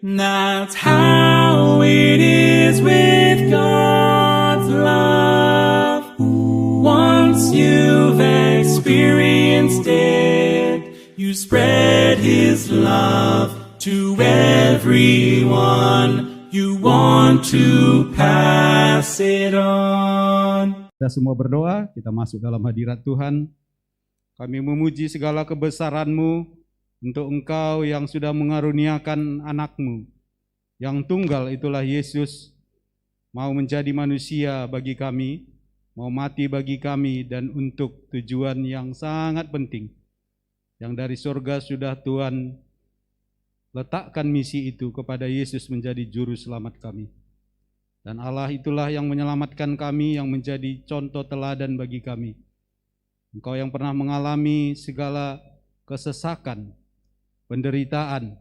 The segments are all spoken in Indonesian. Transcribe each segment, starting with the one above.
That's how it is with God's love. Once you've experienced it, you spread His love to everyone. You want to pass it on. Kita semua berdoa, kita masuk dalam hadirat Tuhan. Kami memuji segala kebesaran-Mu untuk Engkau yang sudah mengaruniakan anak-Mu. Yang tunggal itulah Yesus, mau menjadi manusia bagi kami, mau mati bagi kami, dan untuk tujuan yang sangat penting. Yang dari surga sudah Tuhan letakkan misi itu kepada Yesus menjadi juru selamat kami. Dan Allah itulah yang menyelamatkan kami, yang menjadi contoh teladan bagi kami. Engkau yang pernah mengalami segala kesesakan, penderitaan,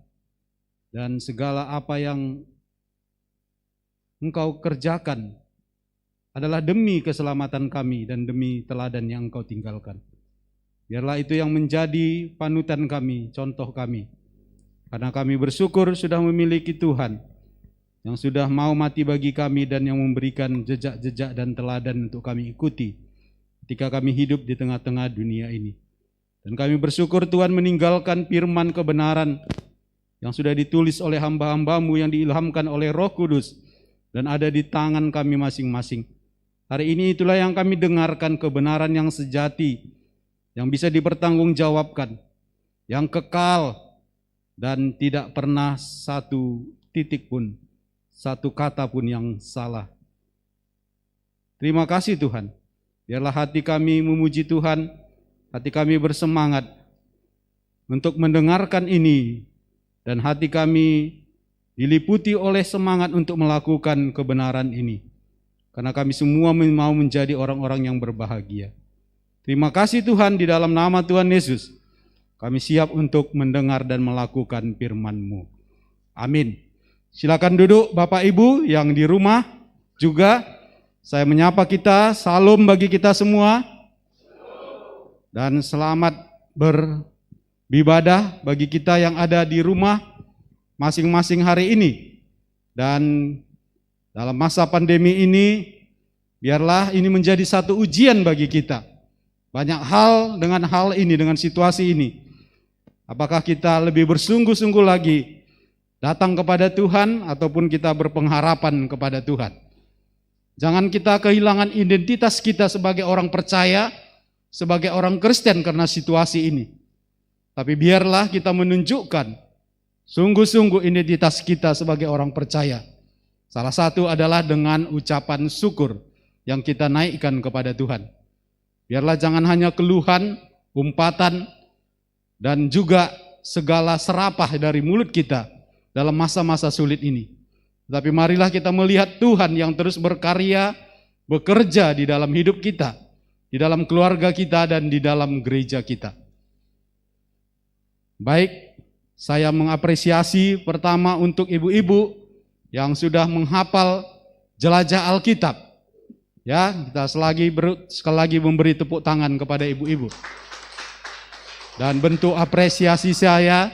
dan segala apa yang Engkau kerjakan adalah demi keselamatan kami dan demi teladan yang Engkau tinggalkan. Biarlah itu yang menjadi panutan kami, contoh kami. Karena kami bersyukur sudah memiliki Tuhan yang sudah mau mati bagi kami dan yang memberikan jejak-jejak dan teladan untuk kami ikuti ketika kami hidup di tengah-tengah dunia ini. Dan kami bersyukur Tuhan meninggalkan firman kebenaran yang sudah ditulis oleh hamba-hamba-Mu yang diilhamkan oleh Roh Kudus dan ada di tangan kami masing-masing. Hari ini itulah yang kami dengarkan, kebenaran yang sejati, yang bisa dipertanggungjawabkan, yang kekal, dan tidak pernah satu titik pun, satu kata pun yang salah. Terima kasih Tuhan. Biarlah hati kami memuji Tuhan, hati kami bersemangat untuk mendengarkan ini, dan hati kami diliputi oleh semangat untuk melakukan kebenaran ini. Karena kami semua mau menjadi orang-orang yang berbahagia. Terima kasih Tuhan, di dalam nama Tuhan Yesus, kami siap untuk mendengar dan melakukan firman-Mu. Amin. Silakan duduk Bapak Ibu yang di rumah juga. Saya menyapa kita, salam bagi kita semua. Dan selamat beribadah bagi kita yang ada di rumah masing-masing hari ini. Dan dalam masa pandemi ini, biarlah ini menjadi satu ujian bagi kita. Banyak hal dengan hal ini, dengan situasi ini. Apakah kita lebih bersungguh-sungguh lagi datang kepada Tuhan ataupun kita berpengharapan kepada Tuhan? Jangan kita kehilangan identitas kita sebagai orang percaya, sebagai orang Kristen karena situasi ini. Tapi biarlah kita menunjukkan sungguh-sungguh identitas kita sebagai orang percaya. Salah satu adalah dengan ucapan syukur yang kita naikkan kepada Tuhan. Biarlah jangan hanya keluhan, umpatan, dan juga segala serapah dari mulut kita dalam masa-masa sulit ini. Tapi marilah kita melihat Tuhan yang terus berkarya, bekerja di dalam hidup kita, di dalam keluarga kita, dan di dalam gereja kita. Baik, saya mengapresiasi pertama untuk ibu-ibu yang sudah menghafal jelajah Alkitab. Ya, kita sekali lagi memberi tepuk tangan kepada ibu-ibu. Dan bentuk apresiasi saya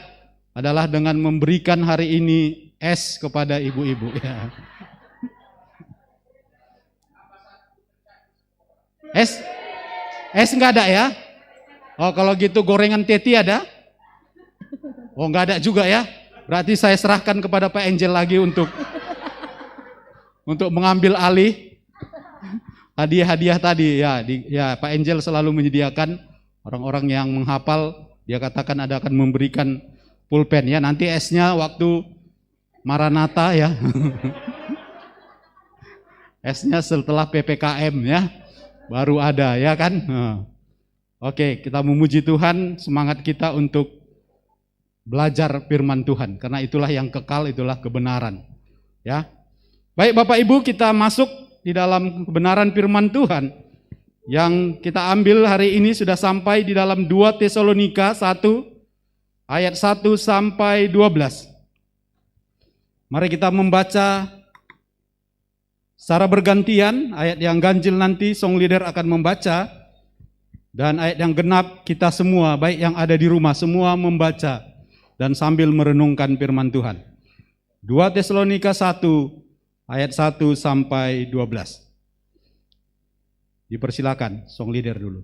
adalah dengan memberikan hari ini es kepada ibu-ibu. Ya. Es enggak ada ya? Oh, kalau gitu gorengan teti ada? Oh, enggak ada juga ya? Berarti saya serahkan kepada Pak Angel lagi untuk mengambil alih hadiah-hadiah tadi ya. Ya, Pak Angel selalu menyediakan orang-orang yang menghafal. Dia katakan ada akan memberikan pulpen ya. Nanti esnya waktu Maranatha ya. Esnya setelah PPKM ya. Baru ada ya kan. Oke, kita memuji Tuhan, semangat kita untuk belajar firman Tuhan. Karena itulah yang kekal, itulah kebenaran. Ya. Baik Bapak Ibu, kita masuk di dalam kebenaran firman Tuhan. Yang kita ambil hari ini sudah sampai di dalam 2 Tesalonika 1 ayat 1 sampai 12. Mari kita membaca secara bergantian, ayat yang ganjil nanti song leader akan membaca, dan ayat yang genap kita semua, baik yang ada di rumah, semua membaca dan sambil merenungkan firman Tuhan. 2 Tesalonika 1 ayat 1 sampai 12. Dipersilakan, song leader dulu.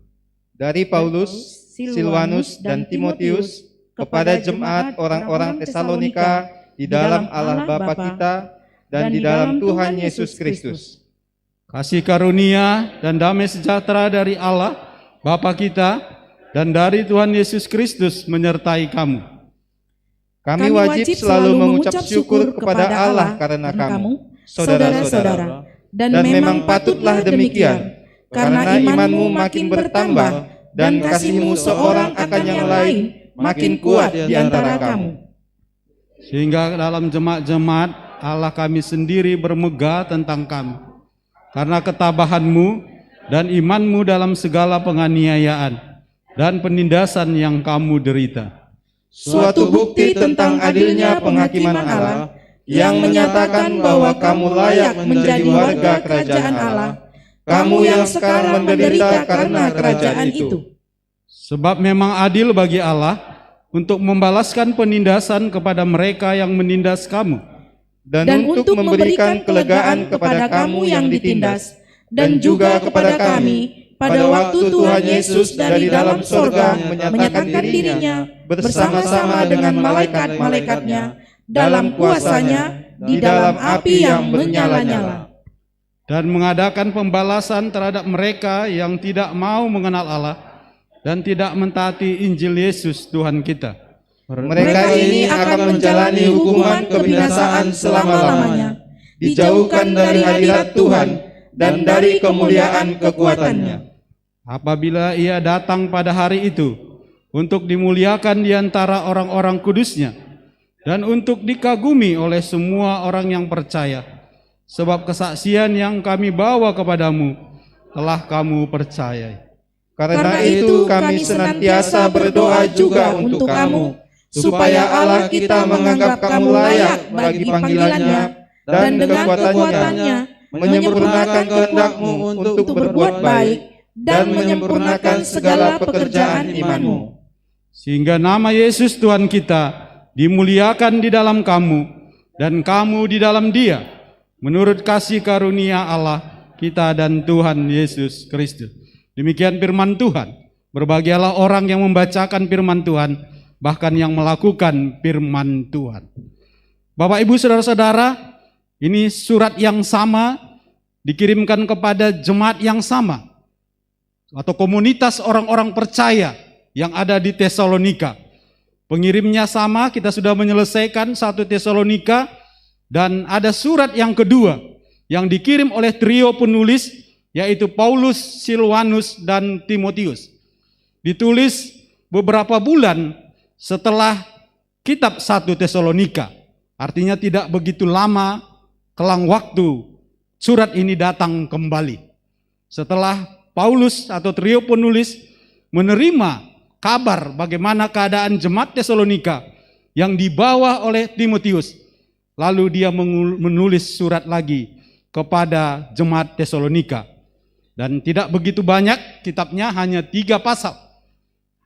Dari Paulus, Silwanus, dan Timotius kepada jemaat orang-orang Tesalonika di dalam Allah Bapa kita dan di dalam Tuhan Yesus Kristus. Kasih karunia dan damai sejahtera dari Allah Bapa kita dan dari Tuhan Yesus Kristus menyertai kamu. Kami wajib selalu mengucap syukur kepada Allah karena kamu, saudara-saudara, dan memang patutlah demikian, karena imanmu makin bertambah dan kasihmu seorang akan yang lain makin kuat di antara kamu. Sehingga dalam jemaat-jemaat Allah kami sendiri bermegah tentang kamu, karena ketabahanmu dan imanmu dalam segala penganiayaan dan penindasan yang kamu derita. Suatu bukti tentang adilnya penghakiman Allah yang menyatakan bahwa kamu layak menjadi warga kerajaan Allah, kamu yang sekarang menderita karena kerajaan itu. Sebab memang adil bagi Allah untuk membalaskan penindasan kepada mereka yang menindas kamu, dan untuk memberikan kelegaan kepada kamu yang ditindas, dan juga kepada kami pada waktu Tuhan Yesus dari dalam sorga menyatakan dirinya bersama-sama dengan malaikat-malaikatnya dalam kuasanya di dalam api yang menyala-nyala, dan mengadakan pembalasan terhadap mereka yang tidak mau mengenal Allah dan tidak mentaati Injil Yesus Tuhan kita. Mereka ini akan menjalani hukuman kebinasaan selama-lamanya, dijauhkan dari hadirat Tuhan dan dari kemuliaan kekuatannya. Apabila ia datang pada hari itu untuk dimuliakan di antara orang-orang kudusnya dan untuk dikagumi oleh semua orang yang percaya, sebab kesaksian yang kami bawa kepadamu telah kamu percayai. Karena itu kami senantiasa berdoa juga untuk kamu, supaya Allah kita menganggap kamu layak bagi panggilannya dan dengan kekuatannya menyempurnakan kehendak-Mu untuk berbuat baik dan menyempurnakan segala pekerjaan iman-Mu. Sehingga nama Yesus Tuhan kita dimuliakan di dalam kamu dan kamu di dalam Dia, menurut kasih karunia Allah kita dan Tuhan Yesus Kristus. Demikian firman Tuhan. Berbahagialah orang yang membacakan firman Tuhan, bahkan yang melakukan firman Tuhan. Bapak, Ibu, Saudara-saudara, ini surat yang sama dikirimkan kepada jemaat yang sama atau komunitas orang-orang percaya yang ada di Tesalonika. Pengirimnya sama, kita sudah menyelesaikan 1 Tesalonika, dan ada surat yang kedua yang dikirim oleh trio penulis, yaitu Paulus, Silwanus, dan Timotius. Ditulis beberapa bulan setelah kitab 1 Tesalonika. Artinya tidak begitu lama kelang waktu surat ini datang kembali. Setelah Paulus atau trio penulis menerima kabar bagaimana keadaan jemaat Tesalonika yang dibawa oleh Timotius, lalu dia menulis surat lagi kepada jemaat Tesalonika. Dan tidak begitu banyak, kitabnya hanya 3 pasal.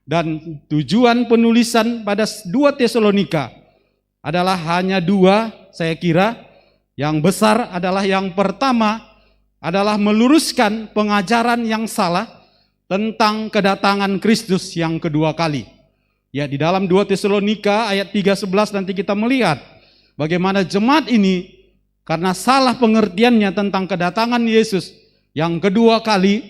Dan tujuan penulisan pada 2 Tesalonika adalah hanya 2, saya kira. Yang besar adalah yang pertama adalah meluruskan pengajaran yang salah tentang kedatangan Kristus yang kedua kali. Ya, di dalam 2 Tesalonika ayat 3:11 nanti kita melihat bagaimana jemaat ini karena salah pengertiannya tentang kedatangan Yesus yang kedua kali,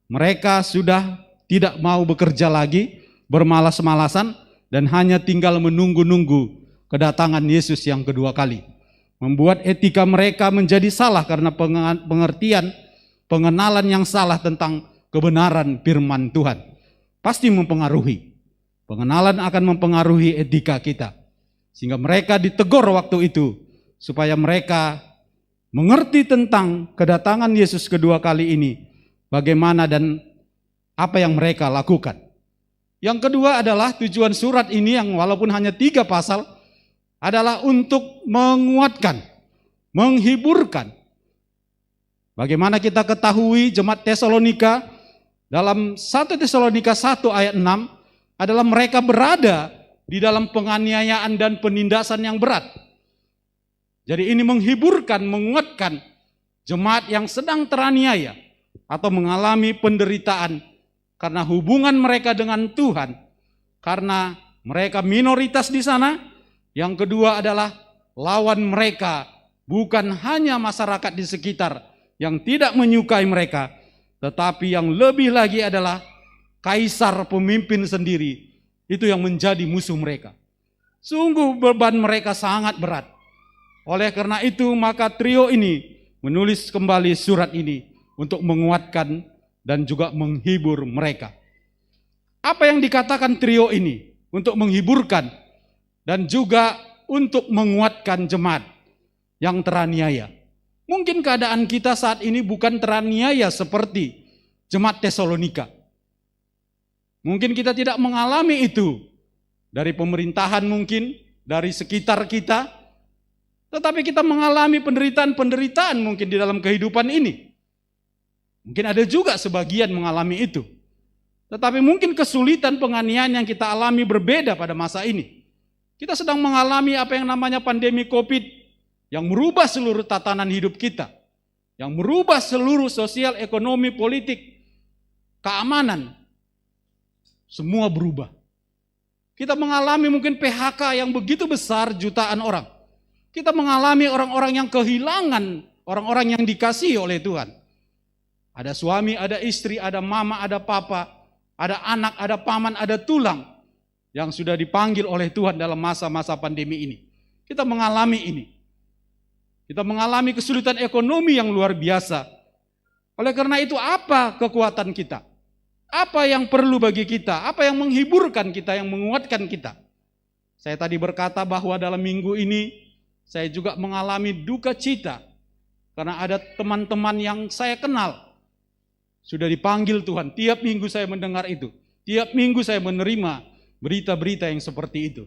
mereka sudah tidak mau bekerja lagi, bermalas-malasan, dan hanya tinggal menunggu-nunggu kedatangan Yesus yang kedua kali. Membuat etika mereka menjadi salah karena pengertian, pengenalan yang salah tentang kebenaran firman Tuhan. Pasti mempengaruhi. Pengenalan akan mempengaruhi etika kita. Sehingga mereka ditegur waktu itu, supaya mereka mengerti tentang kedatangan Yesus kedua kali ini, bagaimana dan apa yang mereka lakukan. Yang kedua adalah tujuan surat ini yang walaupun hanya 3 pasal, adalah untuk menguatkan, menghiburkan. Bagaimana kita ketahui jemaat Tesalonika dalam 1 Tesalonika 1 ayat 6 adalah mereka berada di dalam penganiayaan dan penindasan yang berat. Jadi ini menghiburkan, menguatkan jemaat yang sedang teraniaya atau mengalami penderitaan karena hubungan mereka dengan Tuhan, karena mereka minoritas di sana. Yang kedua adalah lawan mereka bukan hanya masyarakat di sekitar yang tidak menyukai mereka, tetapi yang lebih lagi adalah kaisar pemimpin sendiri, itu yang menjadi musuh mereka. Sungguh beban mereka sangat berat. Oleh karena itu maka trio ini menulis kembali surat ini untuk menguatkan dan juga menghibur mereka. Apa yang dikatakan trio ini untuk menghiburkan dan juga untuk menguatkan jemaat yang teraniaya. Mungkin keadaan kita saat ini bukan teraniaya seperti jemaat Tesalonika. Mungkin kita tidak mengalami itu dari pemerintahan, mungkin dari sekitar kita, tetapi kita mengalami penderitaan-penderitaan mungkin di dalam kehidupan ini. Mungkin ada juga sebagian mengalami itu. Tetapi mungkin kesulitan penganiayaan yang kita alami berbeda pada masa ini. Kita sedang mengalami apa yang namanya pandemi COVID yang merubah seluruh tatanan hidup kita. Yang merubah seluruh sosial, ekonomi, politik, keamanan. Semua berubah. Kita mengalami mungkin PHK yang begitu besar, jutaan orang. Kita mengalami orang-orang yang kehilangan, orang-orang yang dikasihi oleh Tuhan. Ada suami, ada istri, ada mama, ada papa, ada anak, ada paman, ada tulang yang sudah dipanggil oleh Tuhan dalam masa-masa pandemi ini. Kita mengalami ini. Kita mengalami kesulitan ekonomi yang luar biasa. Oleh karena itu apa kekuatan kita? Apa yang perlu bagi kita? Apa yang menghiburkan kita, yang menguatkan kita? Saya tadi berkata bahwa dalam minggu ini saya juga mengalami duka cita karena ada teman-teman yang saya kenal sudah dipanggil Tuhan. Tiap minggu saya mendengar itu. Tiap minggu saya menerima berita-berita yang seperti itu.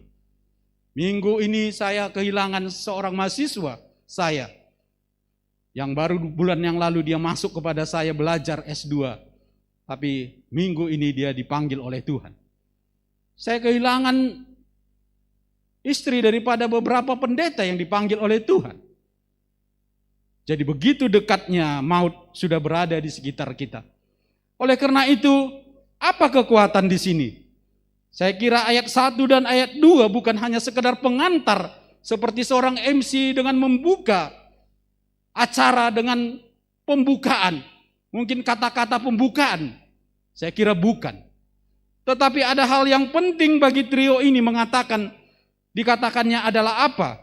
Minggu ini saya kehilangan seorang mahasiswa saya yang baru bulan yang lalu dia masuk kepada saya belajar S2. Tapi minggu ini dia dipanggil oleh Tuhan. Saya kehilangan istri daripada beberapa pendeta yang dipanggil oleh Tuhan. Jadi begitu dekatnya maut sudah berada di sekitar kita. Oleh karena itu, apa kekuatan di sini? Saya kira ayat 1 dan ayat 2 bukan hanya sekedar pengantar seperti seorang MC dengan membuka acara dengan pembukaan. Mungkin kata-kata pembukaan. Saya kira bukan. Tetapi ada hal yang penting bagi trio ini dikatakannya adalah apa?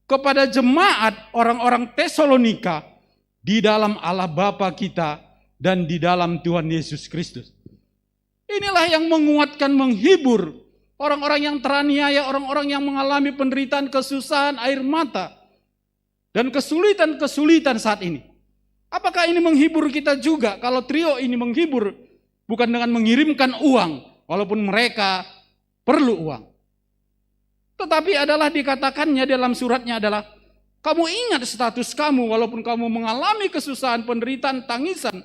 Kepada jemaat orang-orang Tesalonika di dalam Allah Bapa kita dan di dalam Tuhan Yesus Kristus. Inilah yang menguatkan, menghibur orang-orang yang teraniaya, orang-orang yang mengalami penderitaan, kesusahan, air mata, dan kesulitan-kesulitan saat ini. Apakah ini menghibur kita juga? Kalau trio ini menghibur bukan dengan mengirimkan uang, walaupun mereka perlu uang. Tetapi adalah dikatakannya dalam suratnya adalah, kamu ingat status kamu walaupun kamu mengalami kesusahan, penderitaan, tangisan.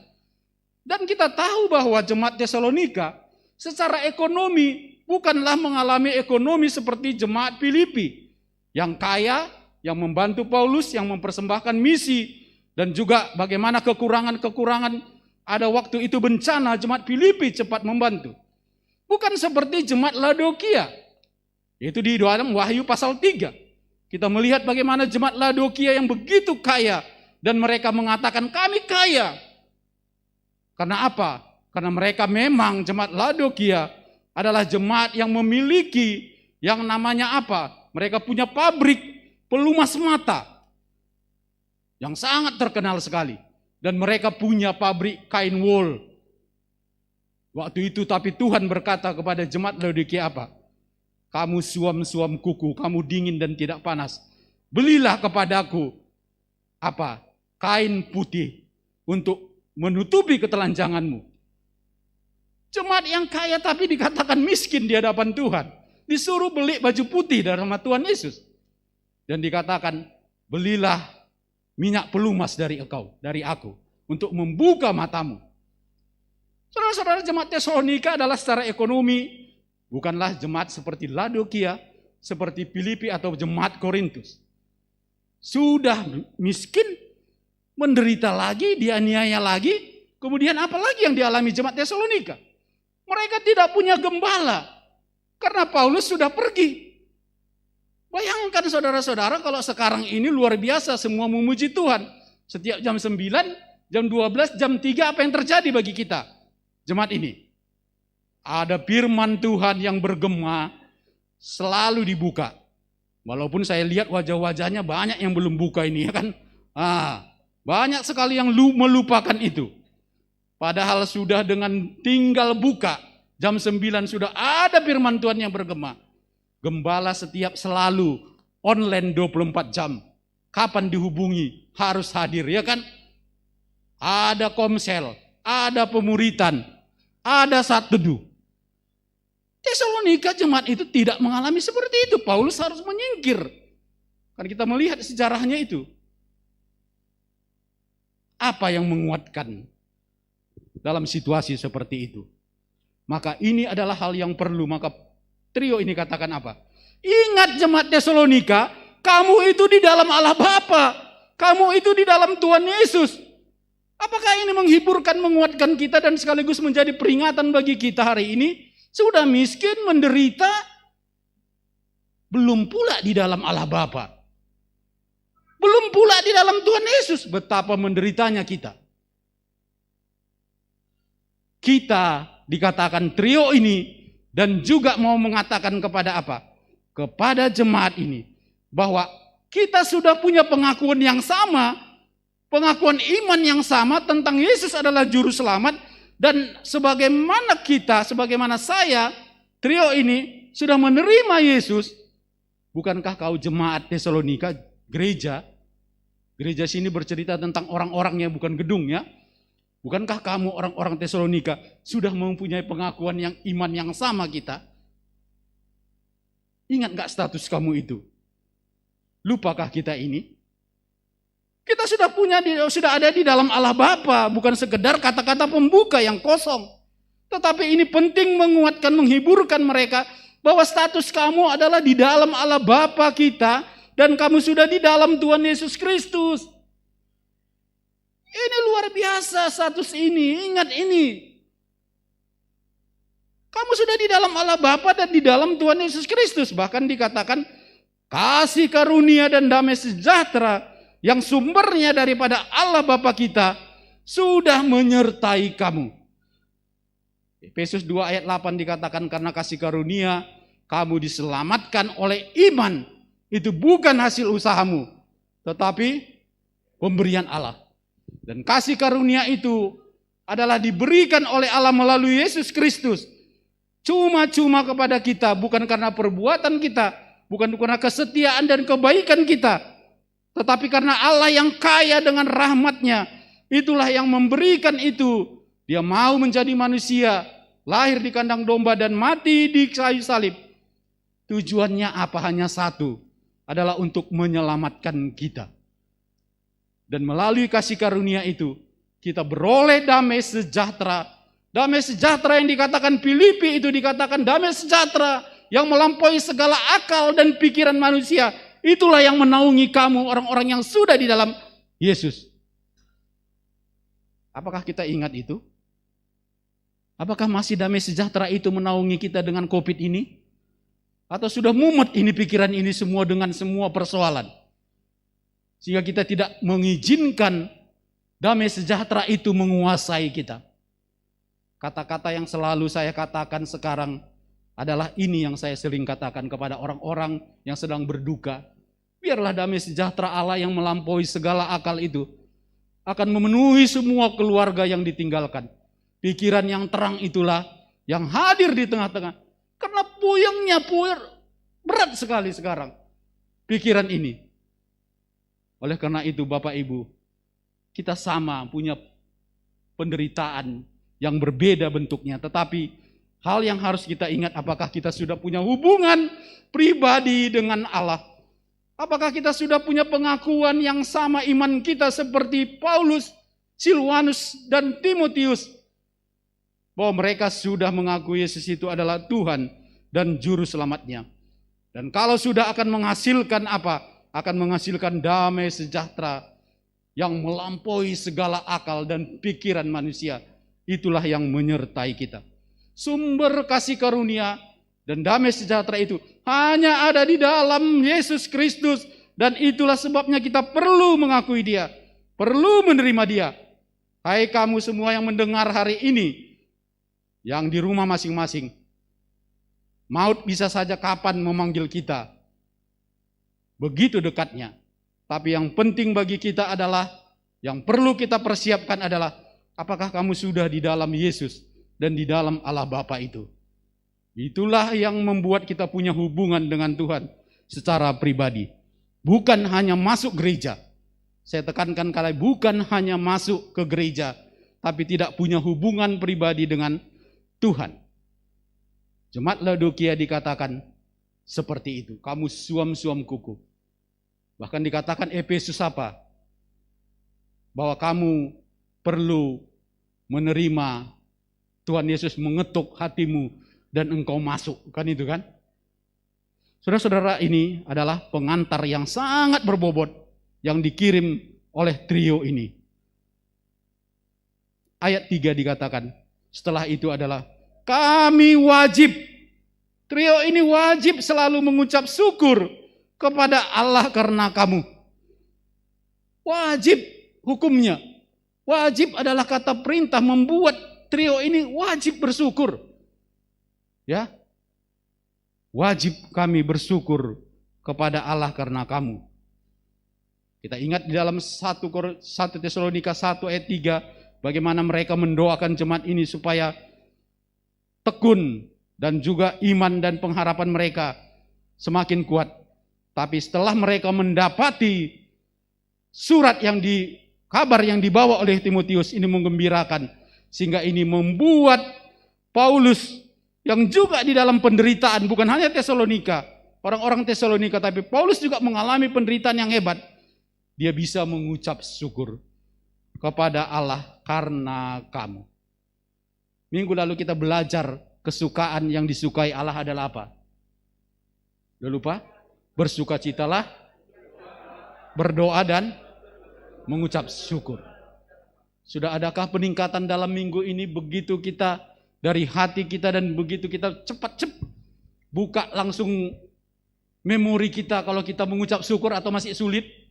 Dan kita tahu bahwa jemaat Tesalonika secara ekonomi bukanlah mengalami ekonomi seperti jemaat Filipi. Yang kaya, yang membantu Paulus, yang mempersembahkan misi. Dan juga bagaimana kekurangan-kekurangan ada waktu itu bencana, jemaat Filipi cepat membantu. Bukan seperti jemaat Laodikia. Itu di dalam Wahyu pasal 3. Kita melihat bagaimana jemaat Laodikia yang begitu kaya. Dan mereka mengatakan kami kaya. Karena apa? Karena mereka memang jemaat Laodikia adalah jemaat yang memiliki yang namanya apa? Mereka punya pabrik pelumas mata. Yang sangat terkenal sekali. Dan mereka punya pabrik kain wol. Waktu itu tapi Tuhan berkata kepada jemaat Laodikia apa? Kamu suam-suam kuku, kamu dingin dan tidak panas. Belilah kepadaku apa? Kain putih untuk menutupi ketelanjanganmu. Jemaat yang kaya tapi dikatakan miskin di hadapan Tuhan. Disuruh beli baju putih dari nama Tuhan Yesus. Dan dikatakan, belilah minyak pelumas dari aku, untuk membuka matamu. Saudara-saudara, jemaat Tesalonika adalah secara ekonomi bukanlah jemaat seperti Laodikia, seperti Filipi atau jemaat Korintus. sudah miskin, menderita lagi, dianiaya lagi, kemudian apa lagi yang dialami jemaat Tesalonika? Mereka tidak punya gembala, karena Paulus sudah pergi. Bayangkan saudara-saudara kalau sekarang ini luar biasa semua memuji Tuhan. Setiap jam 9, jam 12, jam 3 apa yang terjadi bagi kita? Jemaat ini. Ada firman Tuhan yang bergema selalu dibuka. Walaupun saya lihat wajah-wajahnya banyak yang belum buka ini ya kan. Banyak sekali yang melupakan itu. Padahal sudah dengan tinggal buka jam 9 sudah ada firman Tuhan yang bergema. Gembala setiap selalu online 24 jam. Kapan dihubungi harus hadir ya kan. Ada komsel, ada pemuritan, ada saat teduh. Tesalonika jemaat itu tidak mengalami seperti itu. Paulus harus menyingkir. Kan kita melihat sejarahnya itu. Apa yang menguatkan dalam situasi seperti itu? Maka ini adalah hal yang perlu. Maka trio ini katakan apa? Ingat jemaat Tesalonika, kamu itu di dalam Allah Bapa. Kamu itu di dalam Tuhan Yesus. Apakah ini menghiburkan, menguatkan kita dan sekaligus menjadi peringatan bagi kita hari ini? Sudah miskin, menderita, belum pula di dalam Allah Bapa. Belum pula di dalam Tuhan Yesus. Betapa menderitanya kita. Kita dikatakan trio ini dan juga mau mengatakan kepada apa? Kepada jemaat ini. Bahwa kita sudah punya pengakuan yang sama. Pengakuan iman yang sama tentang Yesus adalah juru selamat. Dan sebagaimana kita, sebagaimana saya, trio ini sudah menerima Yesus. Bukankah kau jemaat Tesalonika, gereja? Gereja sini bercerita tentang orang-orangnya bukan gedungnya. Bukankah kamu orang-orang Tesalonika sudah mempunyai pengakuan yang iman yang sama kita? Ingat gak status kamu itu? Lupakah kita ini? Kita sudah ada di dalam Allah Bapa, bukan sekedar kata-kata pembuka yang kosong. Tetapi ini penting menguatkan, menghiburkan mereka bahwa status kamu adalah di dalam Allah Bapa kita dan kamu sudah di dalam Tuhan Yesus Kristus. Ini luar biasa status ini, ingat ini. Kamu sudah di dalam Allah Bapa dan di dalam Tuhan Yesus Kristus. Bahkan dikatakan kasih karunia dan damai sejahtera yang sumbernya daripada Allah Bapa kita sudah menyertai kamu. Efesus 2 ayat 8 dikatakan karena kasih karunia kamu diselamatkan oleh iman. Itu bukan hasil usahamu, tetapi pemberian Allah. Dan kasih karunia itu adalah diberikan oleh Allah melalui Yesus Kristus. Cuma-cuma kepada kita, bukan karena perbuatan kita, bukan karena kesetiaan dan kebaikan kita. Tetapi karena Allah yang kaya dengan rahmatnya, itulah yang memberikan itu. Dia mau menjadi manusia, lahir di kandang domba dan mati di kayu salib. Tujuannya apa? Hanya satu, adalah untuk menyelamatkan kita. Dan melalui kasih karunia itu, kita beroleh damai sejahtera. Damai sejahtera yang dikatakan Filipi itu dikatakan damai sejahtera yang melampaui segala akal dan pikiran manusia. Itulah yang menaungi kamu orang-orang yang sudah di dalam Yesus. Apakah kita ingat itu? Apakah masih damai sejahtera itu menaungi kita dengan COVID ini? Atau sudah mumet ini pikiran ini semua dengan semua persoalan? Sehingga kita tidak mengizinkan damai sejahtera itu menguasai kita. Kata-kata yang selalu saya katakan sekarang adalah ini yang saya sering katakan kepada orang-orang yang sedang berduka. Biarlah damai sejahtera Allah yang melampaui segala akal itu akan memenuhi semua keluarga yang ditinggalkan. Pikiran yang terang itulah yang hadir di tengah-tengah. Karena puyengnya berat sekali sekarang pikiran ini. Oleh karena itu Bapak Ibu, kita sama punya penderitaan yang berbeda bentuknya. Tetapi hal yang harus kita ingat, apakah kita sudah punya hubungan pribadi dengan Allah? Apakah kita sudah punya pengakuan yang sama iman kita seperti Paulus, Silwanus, dan Timotius? Bahwa mereka sudah mengakui Yesus itu adalah Tuhan dan Juru Selamatnya. Dan kalau sudah akan menghasilkan apa? akan menghasilkan damai sejahtera yang melampaui segala akal dan pikiran manusia. Itulah yang menyertai kita. Sumber kasih karunia dan damai sejahtera itu hanya ada di dalam Yesus Kristus. Dan itulah sebabnya kita perlu mengakui Dia, perlu menerima Dia. Hai kamu semua yang mendengar hari ini, yang di rumah masing-masing, maut bisa saja kapan memanggil kita. Begitu dekatnya. Tapi yang penting bagi kita adalah, yang perlu kita persiapkan adalah, apakah kamu sudah di dalam Yesus dan di dalam Allah Bapa itu. Itulah yang membuat kita punya hubungan dengan Tuhan secara pribadi. Bukan hanya masuk gereja. Saya tekankan kali, bukan hanya masuk ke gereja, tapi tidak punya hubungan pribadi dengan Tuhan. Jemaat Laodikia dikatakan seperti itu. Kamu suam-suam kuku. Bahkan dikatakan Efesus apa? Bahwa kamu perlu menerima Tuhan Yesus mengetuk hatimu dan engkau masuk. Kan itu kan? Saudara-saudara, ini adalah pengantar yang sangat berbobot yang dikirim oleh trio ini. Ayat 3 dikatakan, setelah itu adalah kami wajib. Trio ini wajib selalu mengucap syukur kepada Allah karena kamu. Wajib hukumnya. Wajib adalah kata perintah membuat trio ini wajib bersyukur. Ya. Wajib kami bersyukur kepada Allah karena kamu. Kita ingat di dalam 1 Tesalonika 1 ayat 3, bagaimana mereka mendoakan jemaat ini supaya tekun dan juga iman dan pengharapan mereka semakin kuat. Tapi setelah mereka mendapati kabar yang dibawa oleh Timotius ini menggembirakan, sehingga ini membuat Paulus yang juga di dalam penderitaan, bukan hanya Tesalonika, orang-orang Tesalonika, tapi Paulus juga mengalami penderitaan yang hebat. Dia bisa mengucap syukur kepada Allah karena kamu. Minggu lalu kita belajar kesukaan yang disukai Allah adalah apa? Udah lupa? Bersukacitalah, berdoa dan mengucap syukur. Sudah adakah peningkatan dalam minggu ini begitu kita dari hati kita dan begitu kita cepat buka langsung memori kita kalau kita mengucap syukur atau masih sulit?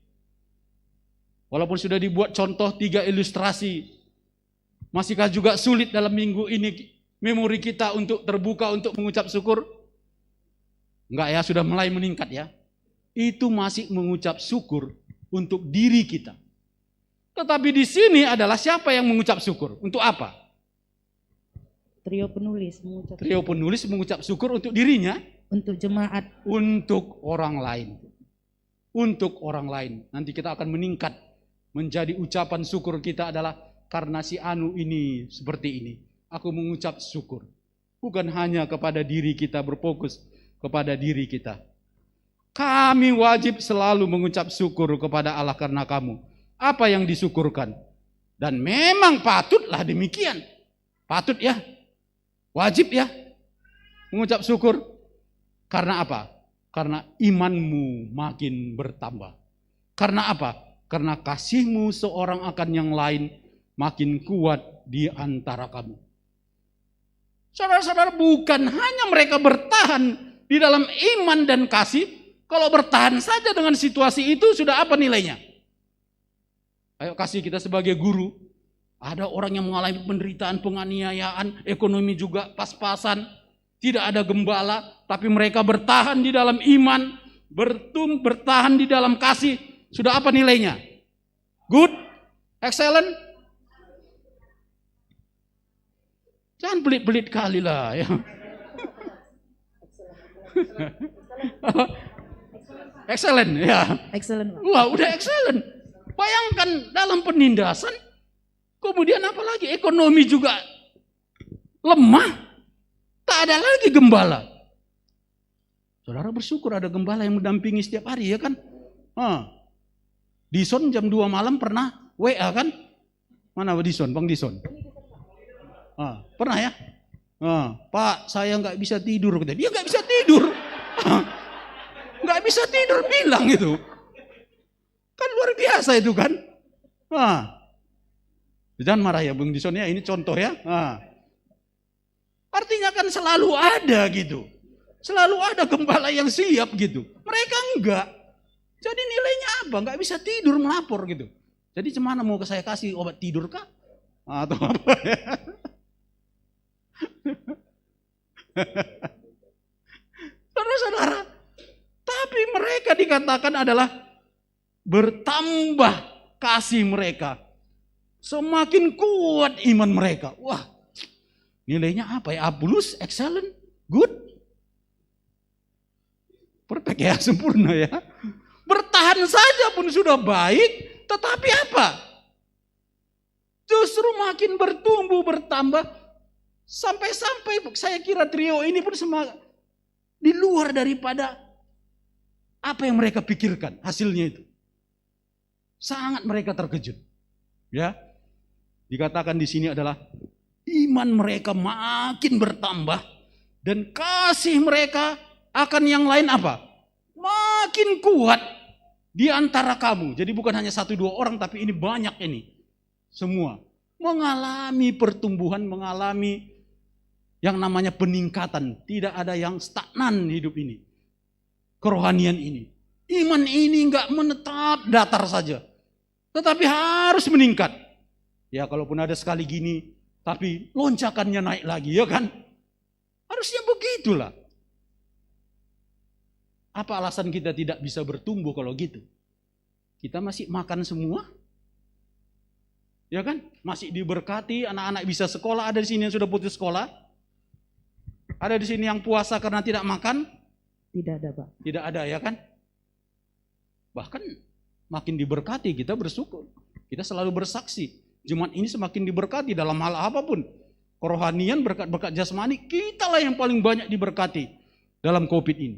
Walaupun sudah dibuat contoh 3 ilustrasi, masihkah juga sulit dalam minggu ini memori kita untuk terbuka untuk mengucap syukur? Enggak ya, sudah mulai meningkat ya. Itu masih mengucap syukur untuk diri kita. Tetapi di sini adalah siapa yang mengucap syukur? Untuk apa? Trio penulis mengucap syukur untuk dirinya, untuk jemaat, untuk orang lain. Untuk orang lain. Nanti kita akan meningkat menjadi ucapan syukur kita adalah karena si Anu ini seperti ini. Aku mengucap syukur. Bukan hanya kepada diri kita, berfokus kepada diri kita. Kami wajib selalu mengucap syukur kepada Allah karena kamu. Apa yang disyukurkan? Dan memang patutlah demikian. Patut ya. Wajib ya mengucap syukur. Karena apa? Karena imanmu makin bertambah. Karena apa? Karena kasihmu seorang akan yang lain makin kuat di antara kamu. Saudara-saudara, bukan hanya mereka bertahan di dalam iman dan kasih. Kalau bertahan saja dengan situasi itu sudah apa nilainya? Ayo kasih kita sebagai guru. Ada orang yang mengalami penderitaan, penganiayaan, ekonomi juga pas-pasan. Tidak ada gembala, tapi mereka bertahan di dalam iman, bertahan di dalam kasih. Sudah apa nilainya? Good? Excellent? Jangan pelit-pelit kali lah. Ya. Excellent, ya. Excellent. Wah, udah excellent. Bayangkan dalam penindasan, kemudian apalagi ekonomi juga lemah. Tak ada lagi gembala. Saudara bersyukur ada gembala yang mendampingi setiap hari ya kan. Dison jam 2 malam pernah WA kan. Mana Dison, Bang Dison? Pernah ya? Pak saya nggak bisa tidur. Dia nggak bisa tidur. Nggak bisa tidur bilang itu. Kan luar biasa itu kan. Jangan marah ya Bung Dison ya, ini contoh ya. Artinya kan selalu ada gitu. Selalu ada gembala yang siap gitu. Mereka enggak. Jadi nilainya apa? Enggak bisa tidur melapor gitu. Jadi cemana mau saya kasih obat tidur kah? Atau apa ya? Saudara-saudara, tapi mereka dikatakan adalah bertambah kasih mereka. Semakin kuat iman mereka. Wah, nilainya apa ya? A+, excellent, good. Perfect ya, sempurna ya. Bertahan saja pun sudah baik, tetapi apa? Justru makin bertumbuh, bertambah. Sampai-sampai saya kira trio ini pun di luar daripada apa yang mereka pikirkan hasilnya itu. Sangat mereka terkejut. Ya. Dikatakan di sini adalah iman mereka makin bertambah dan kasih mereka akan yang lain apa? Makin kuat di antara kamu. Jadi bukan hanya 1-2 orang tapi ini banyak ini. Semua mengalami pertumbuhan, mengalami yang namanya peningkatan. Tidak ada yang stagnan hidup ini. Kerohanian ini. Iman ini enggak menetap datar saja. Tetapi harus meningkat. Ya kalaupun ada sekali gini, tapi loncakannya naik lagi, ya kan? Harusnya begitulah. Apa alasan kita tidak bisa bertumbuh kalau gitu? Kita masih makan semua? Ya kan? Masih diberkati, anak-anak bisa sekolah, ada di sini yang sudah putus sekolah? Ada di sini yang puasa karena tidak makan? Tidak ada, Pak. Tidak ada, ya kan? Bahkan makin diberkati, kita bersyukur. Kita selalu bersaksi. Jemaat ini semakin diberkati dalam hal apapun. Kerohanian, berkat-berkat jasmani, kitalah yang paling banyak diberkati dalam COVID ini.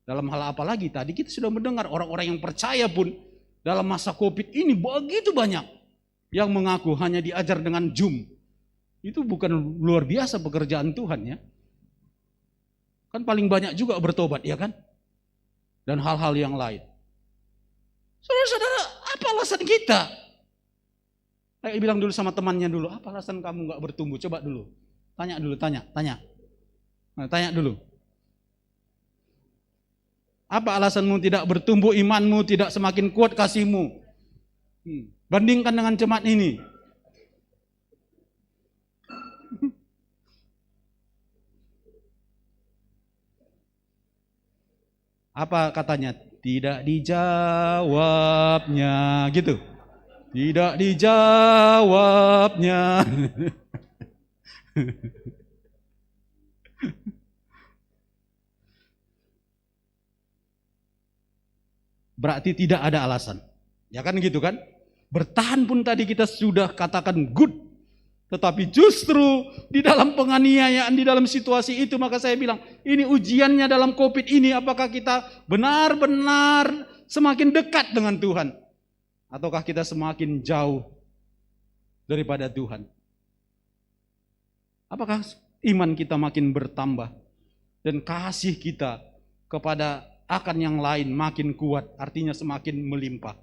Dalam hal apa lagi? Tadi kita sudah mendengar orang-orang yang percaya pun dalam masa COVID ini begitu banyak yang mengaku hanya diajar dengan Zoom. Itu bukan luar biasa pekerjaan Tuhan ya. Kan paling banyak juga bertobat ya kan? Dan hal-hal yang lain. Saudara-saudara, apa alasan kita? Ayo bilang dulu sama temannya dulu, apa alasan kamu gak bertumbuh? Coba dulu. Tanya dulu, tanya. Nah, tanya dulu. Apa alasanmu tidak bertumbuh, imanmu tidak semakin kuat kasihmu? Bandingkan dengan jemaat ini. Apa katanya? Tidak dijawabnya, gitu. Tidak dijawabnya. Berarti tidak ada alasan. Ya kan gitu kan? Bertahan pun tadi kita sudah katakan good. Tetapi justru di dalam penganiayaan, di dalam situasi itu, maka saya bilang, ini ujiannya dalam COVID ini, apakah kita benar-benar semakin dekat dengan Tuhan? Ataukah kita semakin jauh daripada Tuhan? Apakah iman kita makin bertambah dan kasih kita kepada akan yang lain makin kuat, artinya semakin melimpah.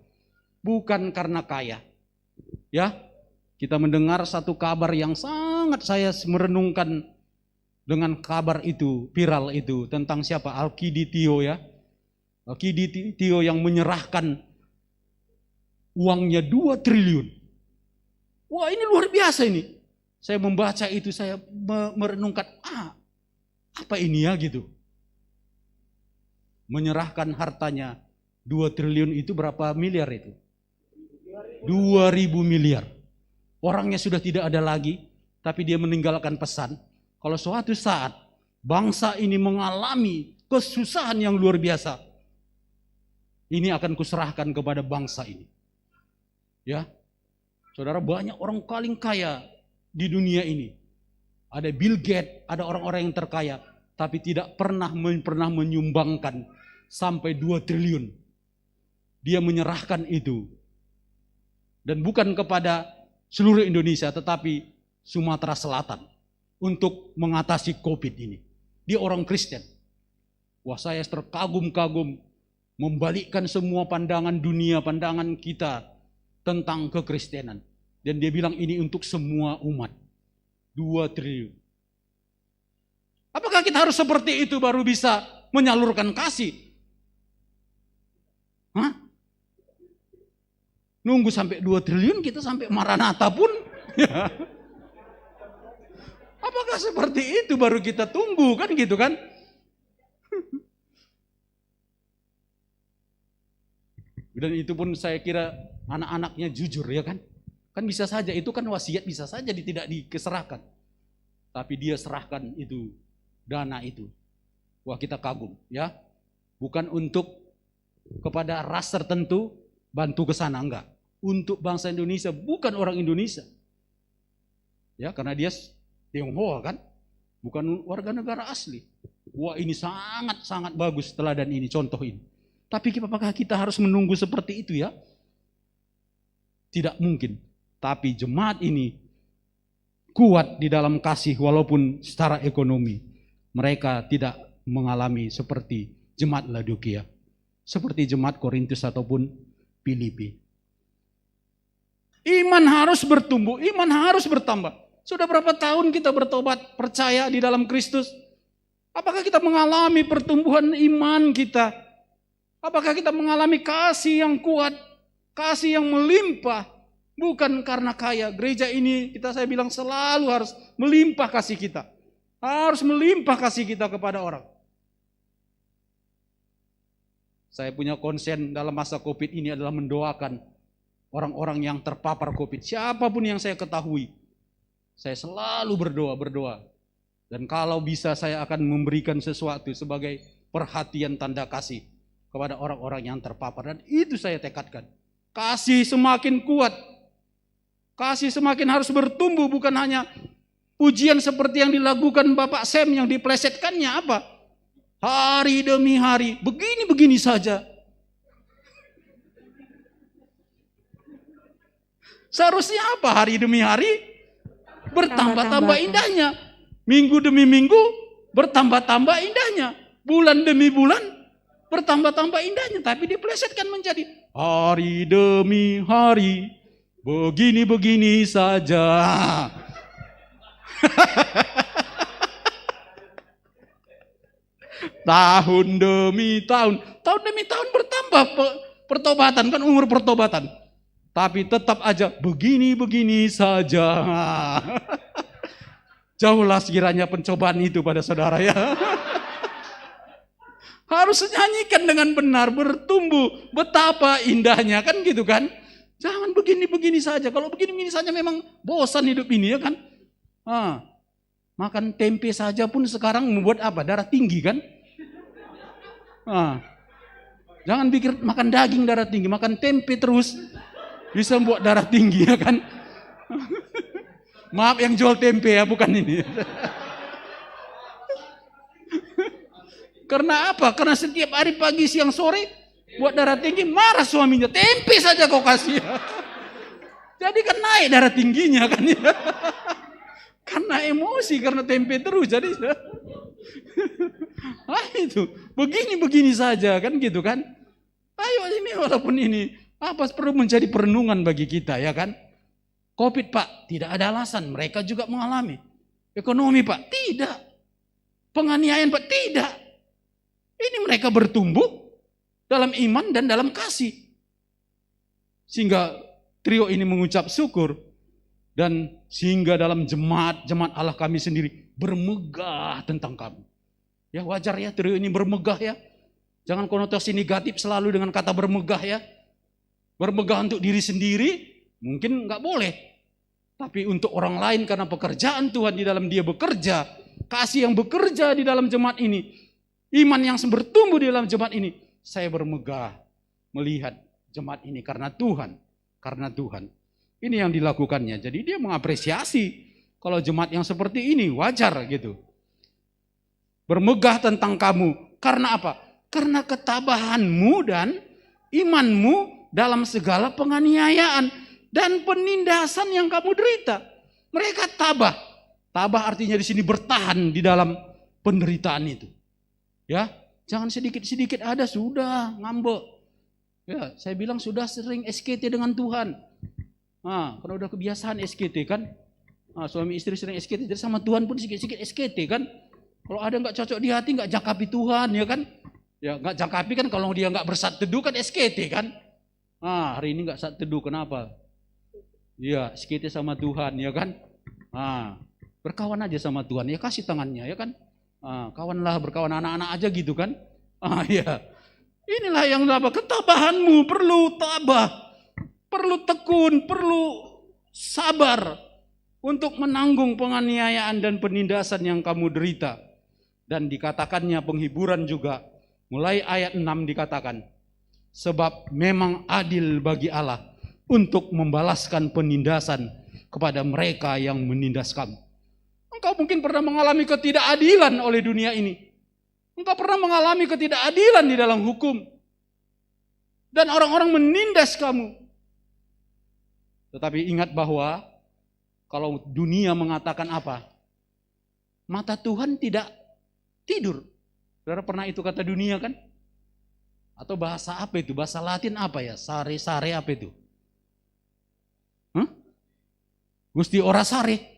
Bukan karena kaya. Ya, kita mendengar satu kabar yang sangat saya merenungkan dengan kabar itu, viral itu, tentang siapa? Alkiditio ya. Alkiditio yang menyerahkan uangnya 2 triliun. Wah, ini luar biasa ini. Saya membaca itu, saya merenungkan, apa ini ya gitu. Menyerahkan hartanya 2 triliun itu berapa miliar itu? 2.000 miliar. Orangnya sudah tidak ada lagi, tapi dia meninggalkan pesan. Kalau suatu saat bangsa ini mengalami kesusahan yang luar biasa, ini akan kuserahkan kepada bangsa ini. Ya, saudara, banyak orang paling kaya di dunia ini. Ada Bill Gates, ada orang-orang yang terkaya, tapi tidak pernah menyumbangkan sampai 2 triliun. Dia menyerahkan itu. Dan bukan kepada seluruh Indonesia, tetapi Sumatera Selatan untuk mengatasi COVID ini. Dia orang Kristen. Wah, saya terkagum-kagum membalikkan semua pandangan dunia, pandangan kita tentang kekristenan. Dan dia bilang ini untuk semua umat. 2 triliun. Apakah kita harus seperti itu baru bisa menyalurkan kasih? Hah? Nunggu sampai 2 triliun kita sampai Maranatha pun? Ya. Apakah seperti itu baru kita tunggu kan gitu kan? Dan itu pun saya kira anak-anaknya jujur ya kan. Kan bisa saja, itu kan wasiat bisa saja tidak dikeserahkan. Tapi dia serahkan itu, dana itu. Wah kita kagum ya. Bukan untuk kepada ras tertentu bantu ke sana, enggak. Untuk bangsa Indonesia, bukan orang Indonesia. Ya karena dia Tionghoa kan. Bukan warga negara asli. Wah ini sangat-sangat bagus teladan ini, contoh ini. Tapi apakah kita harus menunggu seperti itu ya? Tidak mungkin. Tapi jemaat ini kuat di dalam kasih walaupun secara ekonomi mereka tidak mengalami seperti jemaat Laodikia, seperti jemaat Korintus ataupun Filipi. Iman harus bertumbuh, iman harus bertambah. Sudah berapa tahun kita bertobat, percaya di dalam Kristus? Apakah kita mengalami pertumbuhan iman kita? Apakah kita mengalami kasih yang kuat, kasih yang melimpah? Bukan karena kaya. Gereja ini saya bilang selalu harus melimpah kasih kita. Harus melimpah kasih kita kepada orang. Saya punya konsen dalam masa COVID ini adalah mendoakan orang-orang yang terpapar COVID. Siapapun yang saya ketahui. Saya selalu berdoa. Dan kalau bisa saya akan memberikan sesuatu sebagai perhatian tanda kasih kepada orang-orang yang terpapar. Dan itu saya tekadkan. Kasih semakin kuat. Kasih semakin harus bertumbuh. Bukan hanya pujian seperti yang dilakukan Bapak Sam yang diplesetkannya apa? Hari demi hari. Begini-begini saja. Seharusnya apa? Hari demi hari bertambah-tambah indahnya. Minggu demi minggu bertambah-tambah indahnya. Bulan demi bulan bertambah-tambah indahnya, tapi diplesetkan menjadi hari demi hari, begini-begini saja. Tahun demi tahun bertambah pertobatan, kan umur pertobatan. Tapi tetap aja begini-begini saja. Jauhlah sekiranya pencobaan itu pada saudara ya. Harus nyanyikan dengan benar, bertumbuh, betapa indahnya kan gitu kan. Jangan begini-begini saja. Kalau begini-begini saja memang bosan hidup ini ya kan. Makan tempe saja pun sekarang membuat apa? Darah tinggi kan. Jangan pikir makan daging darah tinggi, makan tempe terus bisa membuat darah tinggi ya kan. Maaf yang jual tempe ya, bukan ini. Karena apa? Karena setiap hari pagi, siang, sore buat darah tinggi, marah suaminya. Tempe saja kau kasih. Jadi kan naik darah tingginya kan ya. Karena emosi, karena tempe terus. Jadi itu begini-begini saja kan gitu kan. Ayo ini walaupun ini apa perlu menjadi perenungan bagi kita ya kan. COVID Pak, tidak ada alasan. Mereka juga mengalami. Ekonomi Pak, tidak. Penganiayaan Pak, tidak. Ini mereka bertumbuh dalam iman dan dalam kasih. Sehingga trio ini mengucap syukur. Dan sehingga dalam jemaat Allah kami sendiri bermegah tentang kami. Ya wajar ya trio ini bermegah ya. Jangan konotasi negatif selalu dengan kata bermegah ya. Bermegah untuk diri sendiri mungkin nggak boleh. Tapi untuk orang lain karena pekerjaan Tuhan di dalam dia bekerja. Kasih yang bekerja di dalam jemaat ini. Iman yang bertumbuh di dalam jemaat ini. Saya bermegah melihat jemaat ini karena Tuhan. Karena Tuhan. Ini yang dilakukannya. Jadi dia mengapresiasi. Kalau jemaat yang seperti ini wajar gitu. Bermegah tentang kamu. Karena apa? Karena ketabahanmu dan imanmu dalam segala penganiayaan. Dan penindasan yang kamu derita. Mereka tabah. Tabah artinya di sini bertahan di dalam penderitaan itu. Ya, Jangan sedikit-sedikit ada sudah ngambek. Ya, saya bilang sudah sering SKT dengan Tuhan. Nah, karena udah kebiasaan SKT kan. Nah, suami istri sering SKT, jadi sama Tuhan pun sedikit-sedikit SKT kan. Kalau ada nggak cocok di hati, nggak jangkapi Tuhan ya kan. Ya nggak jangkapi kan, kalau dia nggak bersat teduh kan SKT kan. Ah, hari ini nggak sat teduh, kenapa? Iya, SKT sama Tuhan ya kan. Ah, berkawan aja sama Tuhan, ya kasih tangannya ya kan. Kawanlah, berkawan anak-anak aja gitu kan. Ya. Inilah yang apa? Ketabahanmu perlu tabah, perlu tekun, perlu sabar untuk menanggung penganiayaan dan penindasan yang kamu derita. Dan dikatakannya penghiburan juga, mulai ayat 6 dikatakan, sebab memang adil bagi Allah untuk membalaskan penindasan kepada mereka yang menindas kamu. Engkau mungkin pernah mengalami ketidakadilan oleh dunia ini. Engkau pernah mengalami ketidakadilan di dalam hukum. Dan orang-orang menindas kamu. Tetapi ingat bahwa kalau dunia mengatakan apa? Mata Tuhan tidak tidur. Saudara pernah itu kata dunia kan? Atau bahasa apa itu? Bahasa Latin apa ya? Sare-sare apa itu? Gusti ora sare.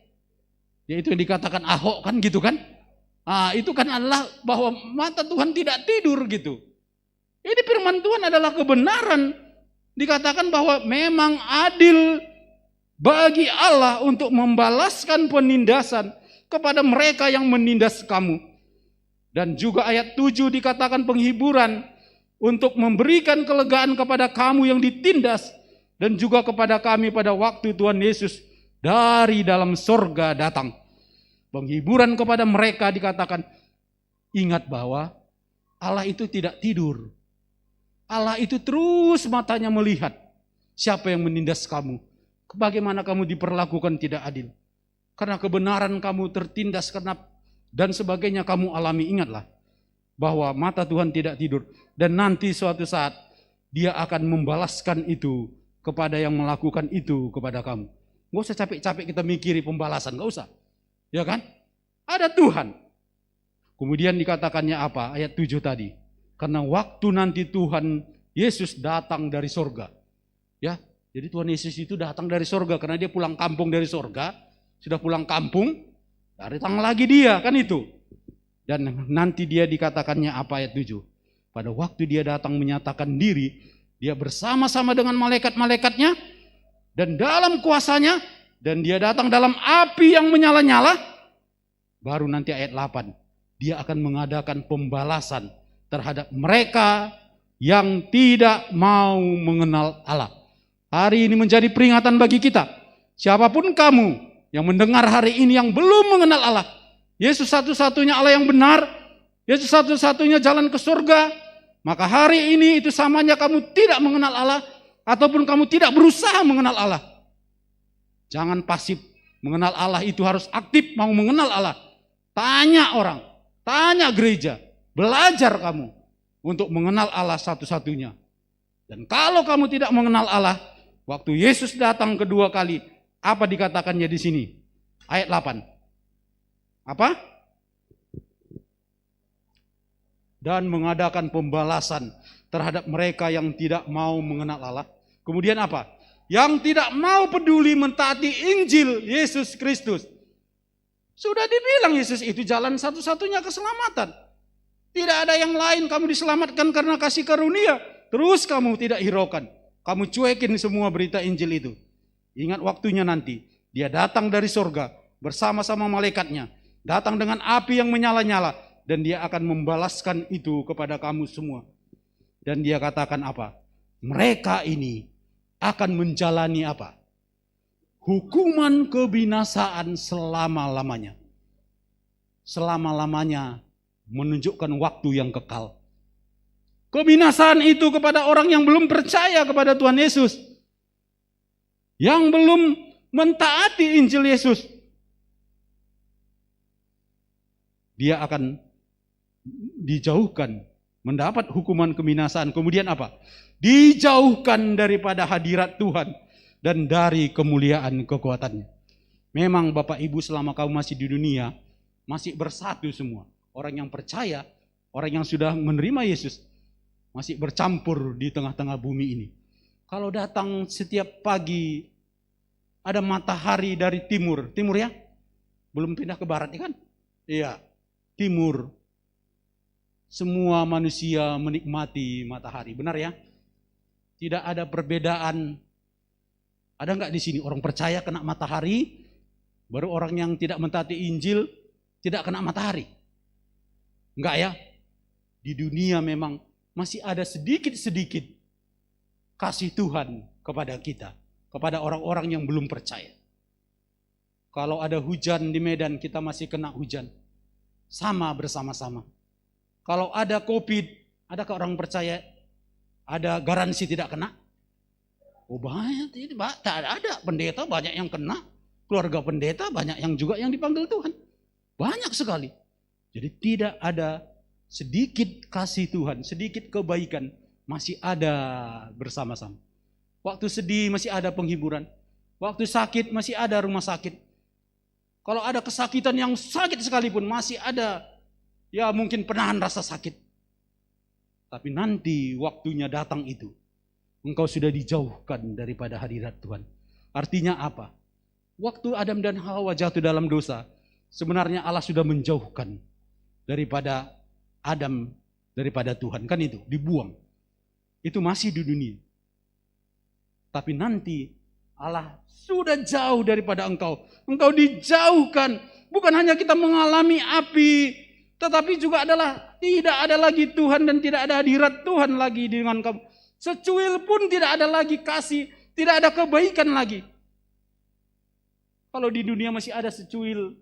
Yaitu yang dikatakan Ahok kan gitu kan? Itu kan adalah bahwa mata Tuhan tidak tidur gitu. Ini firman Tuhan adalah kebenaran. Dikatakan bahwa memang adil bagi Allah untuk membalaskan penindasan kepada mereka yang menindas kamu. Dan juga ayat 7 dikatakan penghiburan untuk memberikan kelegaan kepada kamu yang ditindas dan juga kepada kami pada waktu Tuhan Yesus dari dalam sorga datang. Penghiburan kepada mereka dikatakan, ingat bahwa Allah itu tidak tidur. Allah itu terus matanya melihat siapa yang menindas kamu. Bagaimana kamu diperlakukan tidak adil. Karena kebenaran kamu tertindas karena dan sebagainya kamu alami. Ingatlah bahwa mata Tuhan tidak tidur. Dan nanti suatu saat dia akan membalaskan itu kepada yang melakukan itu kepada kamu. Nggak usah capek-capek kita mikiri pembalasan, nggak usah. Ya kan? Ada Tuhan. Kemudian dikatakannya apa? Ayat 7 tadi. Karena waktu nanti Tuhan Yesus datang dari sorga. Ya, jadi Tuhan Yesus itu datang dari sorga karena dia pulang kampung dari sorga. Sudah pulang kampung, datang lagi dia, kan itu. Dan nanti dia dikatakannya apa ayat 7. Pada waktu dia datang menyatakan diri, dia bersama-sama dengan malaikat-malaikatnya dan dalam kuasanya, dan dia datang dalam api yang menyala-nyala. Baru nanti ayat 8, dia akan mengadakan pembalasan terhadap mereka yang tidak mau mengenal Allah. Hari ini menjadi peringatan bagi kita. Siapapun kamu yang mendengar hari ini yang belum mengenal Allah, Yesus satu-satunya Allah yang benar, Yesus satu-satunya jalan ke surga, maka hari ini itu samanya kamu tidak mengenal Allah, ataupun kamu tidak berusaha mengenal Allah. Jangan pasif. Mengenal Allah itu harus aktif, mau mengenal Allah. Tanya orang, tanya gereja, belajar kamu untuk mengenal Allah satu-satunya. Dan kalau kamu tidak mengenal Allah, waktu Yesus datang kedua kali, apa dikatakannya di sini? Ayat 8. Apa? Dan mengadakan pembalasan terhadap mereka yang tidak mau mengenal Allah. Kemudian apa? Yang tidak mau peduli mentaati Injil Yesus Kristus. Sudah dibilang Yesus itu jalan satu-satunya keselamatan. Tidak ada yang lain, kamu diselamatkan karena kasih karunia. Terus kamu tidak hiraukan. Kamu cuekin semua berita Injil itu. Ingat waktunya nanti. Dia datang dari surga bersama-sama malaikatnya. Datang dengan api yang menyala-nyala. Dan dia akan membalaskan itu kepada kamu semua. Dan dia katakan apa? Mereka ini akan menjalani apa? Hukuman kebinasaan selama-lamanya. Selama-lamanya menunjukkan waktu yang kekal. Kebinasaan itu kepada orang yang belum percaya kepada Tuhan Yesus. Yang belum mentaati Injil Yesus. Dia akan dijauhkan, mendapat hukuman kebinasaan. Kemudian apa? Dijauhkan daripada hadirat Tuhan dan dari kemuliaan kekuatannya. Memang Bapak Ibu selama kamu masih di dunia, masih bersatu semua. Orang yang percaya, Orang yang sudah menerima Yesus masih bercampur di tengah-tengah bumi ini. Kalau datang setiap pagi ada matahari dari timur ya? Belum pindah ke barat ya kan? Iya, timur. Semua manusia menikmati matahari, benar ya? Tidak ada perbedaan. Ada nggak di sini orang percaya kena matahari, baru orang yang tidak mentaati Injil tidak kena matahari? Enggak ya? Di dunia memang masih ada sedikit-sedikit kasih Tuhan kepada kita, kepada orang-orang yang belum percaya. Kalau ada hujan di Medan, kita masih kena hujan. Sama bersama-sama. Kalau ada COVID, adakah orang percaya ada garansi tidak kena? Oh banyak, tak ada. Pendeta banyak yang kena. Keluarga pendeta banyak yang juga yang dipanggil Tuhan. Banyak sekali. Jadi tidak ada sedikit kasih Tuhan, sedikit kebaikan masih ada bersama-sama. Waktu sedih masih ada penghiburan. Waktu sakit masih ada rumah sakit. Kalau ada kesakitan yang sakit sekalipun masih ada ya mungkin penahan rasa sakit. Tapi nanti waktunya datang itu, engkau sudah dijauhkan daripada hadirat Tuhan. Artinya apa? Waktu Adam dan Hawa jatuh dalam dosa, sebenarnya Allah sudah menjauhkan daripada Adam, daripada Tuhan. Kan itu, dibuang. Itu masih di dunia. Tapi nanti Allah sudah jauh daripada engkau. Engkau dijauhkan. Bukan hanya kita mengalami api, tetapi juga adalah tidak ada lagi Tuhan dan tidak ada hadirat Tuhan lagi dengan kamu. Secuil pun tidak ada lagi kasih, tidak ada kebaikan lagi. Kalau di dunia masih ada secuil,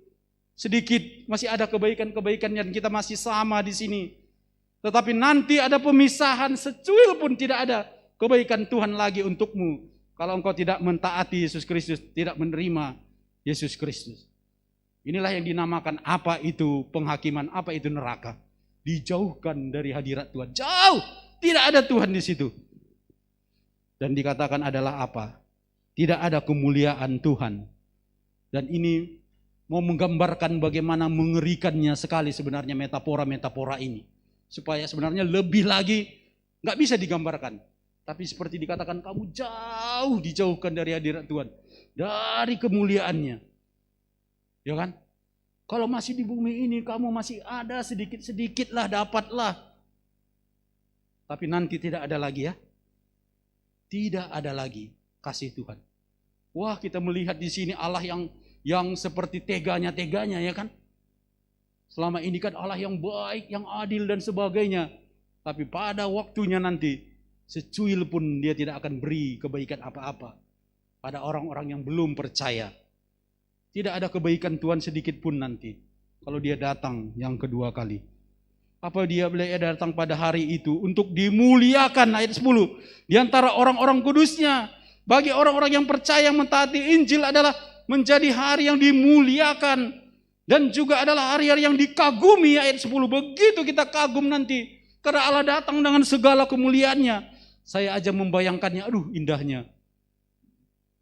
sedikit, masih ada kebaikan-kebaikan dan kita masih sama di sini. Tetapi nanti ada pemisahan, secuil pun tidak ada kebaikan Tuhan lagi untukmu. Kalau engkau tidak mentaati Yesus Kristus, tidak menerima Yesus Kristus. Inilah yang dinamakan apa itu penghakiman, apa itu neraka. Dijauhkan dari hadirat Tuhan. Jauh, tidak ada Tuhan di situ. Dan dikatakan adalah apa? Tidak ada kemuliaan Tuhan. Dan ini mau menggambarkan bagaimana mengerikannya sekali sebenarnya metafora-metafora ini. Supaya sebenarnya lebih lagi nggak bisa digambarkan. Tapi seperti dikatakan kamu jauh dijauhkan dari hadirat Tuhan. Dari kemuliaannya. Ya kan? Kalau masih di bumi ini kamu masih ada sedikit-sedikit lah dapatlah. Tapi nanti tidak ada lagi ya. Tidak ada lagi kasih Tuhan. Wah, kita melihat di sini Allah yang seperti teganya ya kan? Selama ini kan Allah yang baik, yang adil dan sebagainya. Tapi pada waktunya nanti secuil pun dia tidak akan beri kebaikan apa-apa pada orang-orang yang belum percaya. Tidak ada kebaikan Tuhan sedikit pun nanti kalau dia datang yang kedua kali. Apa dia datang pada hari itu untuk dimuliakan, ayat 10. Di antara orang-orang kudusnya, bagi orang-orang yang percaya mentaati Injil adalah menjadi hari yang dimuliakan dan juga adalah hari-hari yang dikagumi, ayat 10. Begitu kita kagum nanti karena Allah datang dengan segala kemuliaannya. Saya aja membayangkannya, aduh indahnya.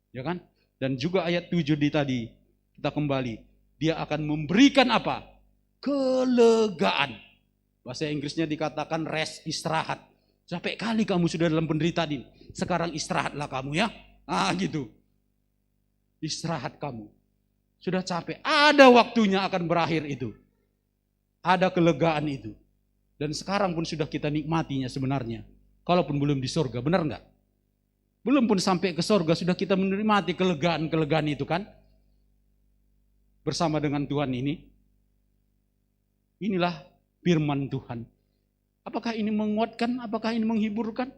Ya kan? Dan juga ayat 7 di tadi. Kita kembali, dia akan memberikan apa? Kelegaan. Bahasa Inggrisnya dikatakan rest, istirahat. Capek kali kamu sudah dalam penderitaan ini. Sekarang istirahatlah kamu ya. Gitu. Istirahat kamu. Sudah capek. Ada waktunya akan berakhir itu. Ada kelegaan itu. Dan sekarang pun sudah kita nikmatinya sebenarnya. Kalaupun belum di surga, benar enggak? Belum pun sampai ke surga sudah kita menikmati kelegaan-kelegaan itu kan? Bersama dengan Tuhan ini. Inilah firman Tuhan. Apakah ini menguatkan? Apakah ini menghiburkan?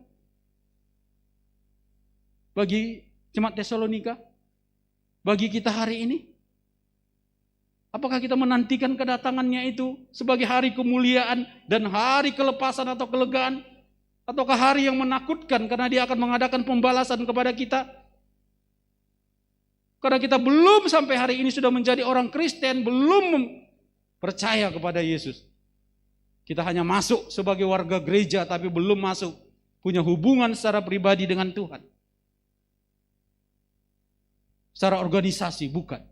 Bagi jemaat Tesalonika? Bagi kita hari ini? Apakah kita menantikan kedatangannya itu sebagai hari kemuliaan dan hari kelepasan atau kelegaan? Ataukah hari yang menakutkan karena dia akan mengadakan pembalasan kepada kita? Karena kita belum sampai hari ini sudah menjadi orang Kristen, belum percaya kepada Yesus. Kita hanya masuk sebagai warga gereja tapi belum masuk punya hubungan secara pribadi dengan Tuhan. Secara organisasi bukan,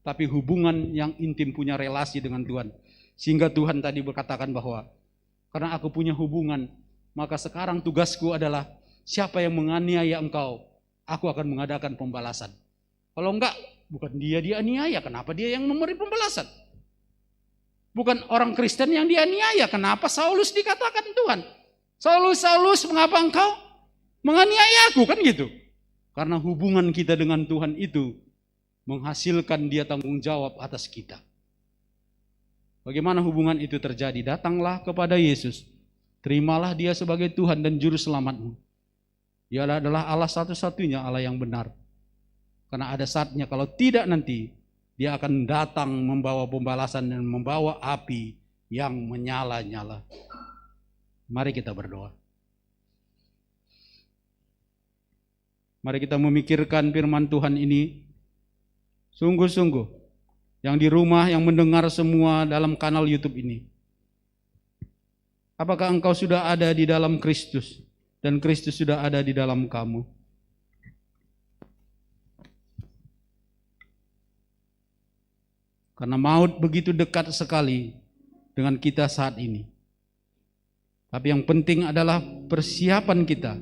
tapi hubungan yang intim punya relasi dengan Tuhan. Sehingga Tuhan tadi berkatakan bahwa Karena aku punya hubungan, maka sekarang tugasku adalah siapa yang menganiaya engkau, aku akan mengadakan pembalasan. Kalau enggak, bukan dia dianiaya, kenapa dia yang memberi pembalasan? Bukan orang Kristen yang dianiaya, kenapa Saulus dikatakan Tuhan? Saulus, Saulus, mengapa engkau menganiaya aku? Kan gitu. Karena hubungan kita dengan Tuhan itu menghasilkan dia tanggung jawab atas kita. Bagaimana hubungan itu terjadi? Datanglah kepada Yesus. Terimalah dia sebagai Tuhan dan Juru Selamatmu. Dia adalah Allah satu-satunya Allah yang benar. Karena ada saatnya kalau tidak nanti, dia akan datang membawa pembalasan dan membawa api yang menyala-nyala. Mari kita berdoa. Mari kita memikirkan firman Tuhan ini sungguh-sungguh. Yang di rumah, yang mendengar semua dalam kanal YouTube ini. Apakah engkau sudah ada di dalam Kristus dan Kristus sudah ada di dalam kamu? Karena maut begitu dekat sekali dengan kita saat ini. Tapi yang penting adalah persiapan kita.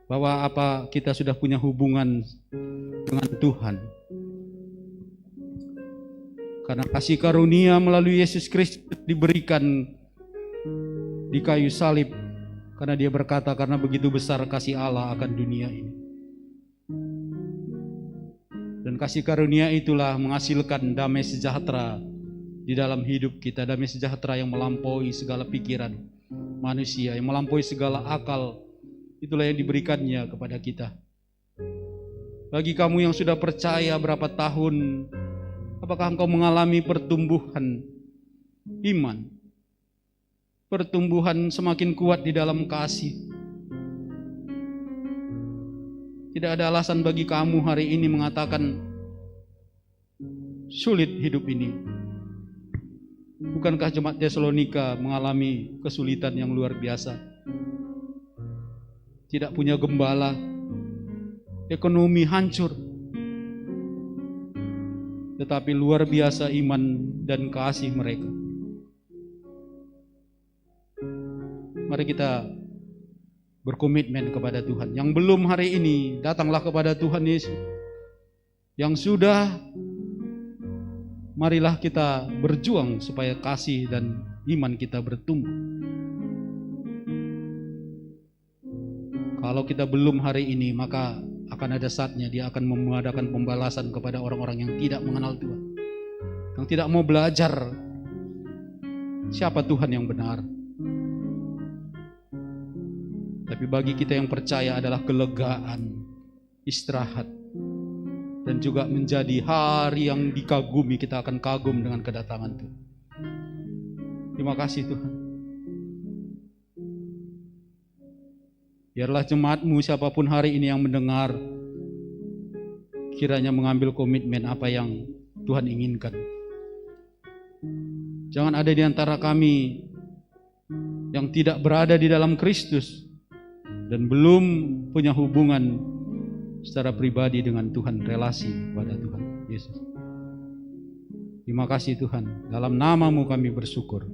Bahwa apa kita sudah punya hubungan dengan Tuhan. Karena kasih karunia melalui Yesus Kristus diberikan di kayu salib. Karena dia berkata, karena begitu besar kasih Allah akan dunia ini. Dan kasih karunia itulah menghasilkan damai sejahtera di dalam hidup kita. Damai sejahtera yang melampaui segala pikiran manusia, yang melampaui segala akal. Itulah yang diberikannya kepada kita. Bagi kamu yang sudah percaya berapa tahun, apakah engkau mengalami pertumbuhan iman? Pertumbuhan semakin kuat di dalam kasih. Tidak ada alasan bagi kamu hari ini mengatakan sulit hidup ini. Bukankah jemaat Tesalonika mengalami kesulitan yang luar biasa? Tidak punya gembala, ekonomi hancur. Tetapi luar biasa iman dan kasih mereka. Mari kita berkomitmen kepada Tuhan. Yang belum hari ini, datanglah kepada Tuhan Yesus. Yang sudah, marilah kita berjuang supaya kasih dan iman kita bertumbuh. Kalau kita belum hari ini, maka akan ada saatnya dia akan mengadakan pembalasan kepada orang-orang yang tidak mengenal Tuhan. Yang tidak mau belajar siapa Tuhan yang benar. Tapi bagi kita yang percaya adalah kelegaan, istirahat, dan juga menjadi hari yang dikagumi. Kita akan kagum dengan kedatangan Tuhan. Terima kasih Tuhan. Biarlah jemaatmu siapapun hari ini yang mendengar, kiranya mengambil komitmen apa yang Tuhan inginkan. Jangan ada di antara kami yang tidak berada di dalam Kristus dan belum punya hubungan secara pribadi dengan Tuhan, relasi kepada Tuhan Yesus. Terima kasih Tuhan, dalam nama-Mu kami bersyukur.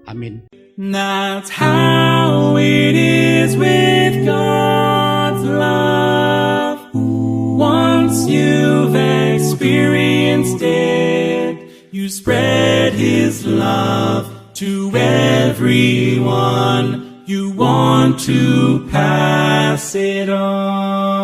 Amin. That's how it is with God's love. Once you've experienced it, you spread His love to everyone. You want to pass it on.